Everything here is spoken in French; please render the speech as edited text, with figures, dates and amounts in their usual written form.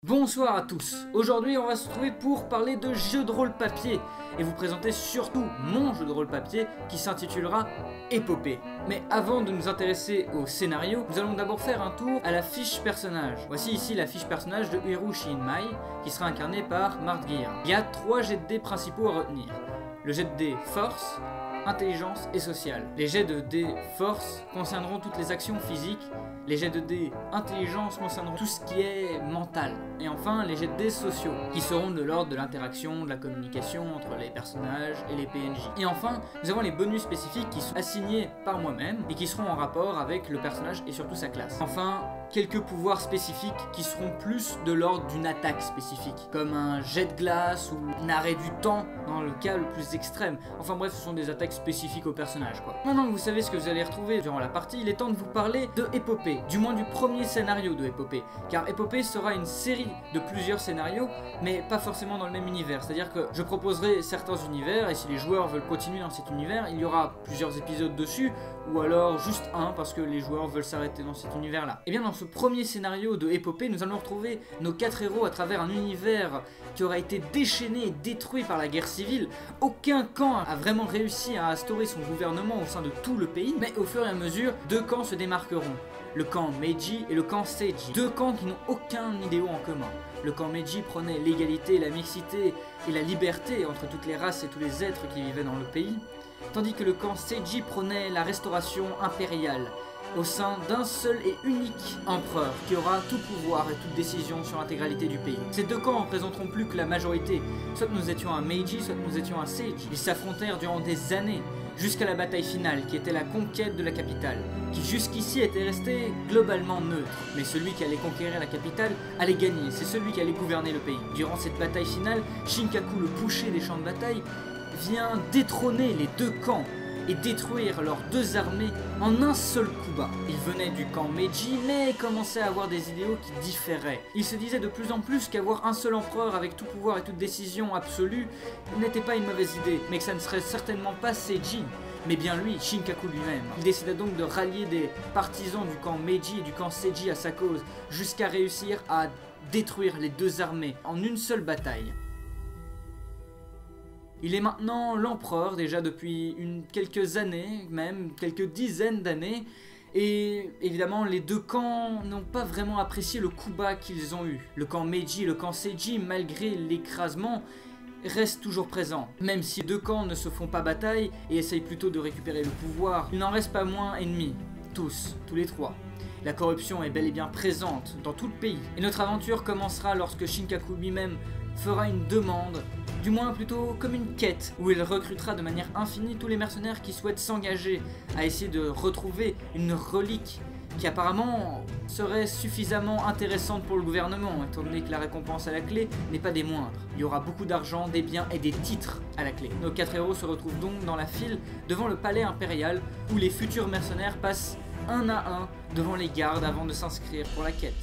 Bonsoir à tous, aujourd'hui on va se retrouver pour parler de jeux de rôle papier et vous présenter surtout mon jeu de rôle papier qui s'intitulera Épopée. Mais avant de nous intéresser au scénario, nous allons d'abord faire un tour à la fiche personnage. Voici ici la fiche personnage de Hiru Shinmai qui sera incarné par Mart Gear. Il y a 3 jets de dés principaux à retenir. Le jet de dés force, intelligence et social. Les jets de dés force concerneront toutes les actions physiques. Les jets de dés intelligence concerneront tout ce qui est mental. Et enfin, les jets de dés sociaux, qui seront de l'ordre de l'interaction, de la communication entre les personnages et les PNJ. Et enfin, nous avons les bonus spécifiques qui sont assignés par moi-même et qui seront en rapport avec le personnage et surtout sa classe. Enfin, quelques pouvoirs spécifiques qui seront plus de l'ordre d'une attaque spécifique, comme un jet de glace ou un arrêt du temps dans le cas le plus extrême. Enfin bref, ce sont des attaques spécifiques au personnage quoi. Maintenant que vous savez ce que vous allez retrouver durant la partie, il est temps de vous parler de Épopée, du moins du premier scénario de Épopée, car Épopée sera une série de plusieurs scénarios, mais pas forcément dans le même univers, c'est-à-dire que je proposerai certains univers, et si les joueurs veulent continuer dans cet univers, il y aura plusieurs épisodes dessus, ou alors juste un, parce que les joueurs veulent s'arrêter dans cet univers-là. Et bien dans ce premier scénario de Épopée, nous allons retrouver nos 4 héros à travers un univers qui aura été déchaîné et détruit par la guerre civile. Aucun camp a vraiment réussi à instaurer son gouvernement au sein de tout le pays, mais au fur et à mesure, 2 camps se démarqueront. Le camp Meiji et le camp Seiji. 2 camps qui n'ont aucun idéal en commun. Le camp Meiji prenait l'égalité, la mixité et la liberté entre toutes les races et tous les êtres qui vivaient dans le pays, tandis que le camp Seiji prenait la restauration impériale au sein d'un seul et unique empereur qui aura tout pouvoir et toute décision sur l'intégralité du pays. Ces 2 camps ne représenteront plus que la majorité, soit nous étions un Meiji, soit nous étions un Seiji. Ils s'affrontèrent durant des années, jusqu'à la bataille finale qui était la conquête de la capitale, qui jusqu'ici était restée globalement neutre. Mais celui qui allait conquérir la capitale allait gagner, c'est celui qui allait gouverner le pays. Durant cette bataille finale, Shinkaku, le boucher des champs de bataille, vient détrôner les 2 camps et détruire leurs 2 armées en un seul coup bas. Il venait du camp Meiji, mais commençait à avoir des idéaux qui différaient. Il se disait de plus en plus qu'avoir un seul empereur avec tout pouvoir et toute décision absolue n'était pas une mauvaise idée, mais que ça ne serait certainement pas Seiji, mais bien lui, Shinkaku lui-même. Il décida donc de rallier des partisans du camp Meiji et du camp Seiji à sa cause, jusqu'à réussir à détruire les 2 armées en une seule bataille. Il est maintenant l'empereur, déjà depuis quelques années, même quelques dizaines d'années, et évidemment les 2 camps n'ont pas vraiment apprécié le coup bas qu'ils ont eu. Le camp Meiji et le camp Seiji, malgré l'écrasement, restent toujours présents. Même si les 2 camps ne se font pas bataille et essayent plutôt de récupérer le pouvoir, il n'en reste pas moins ennemis, tous les 3. La corruption est bel et bien présente dans tout le pays. Et notre aventure commencera lorsque Shinkaku lui-même fera une demande, du moins plutôt comme une quête, où il recrutera de manière infinie tous les mercenaires qui souhaitent s'engager à essayer de retrouver une relique qui apparemment serait suffisamment intéressante pour le gouvernement, étant donné que la récompense à la clé n'est pas des moindres. Il y aura beaucoup d'argent, des biens et des titres à la clé. Nos 4 héros se retrouvent donc dans la file devant le palais impérial, où les futurs mercenaires passent un à un devant les gardes avant de s'inscrire pour la quête.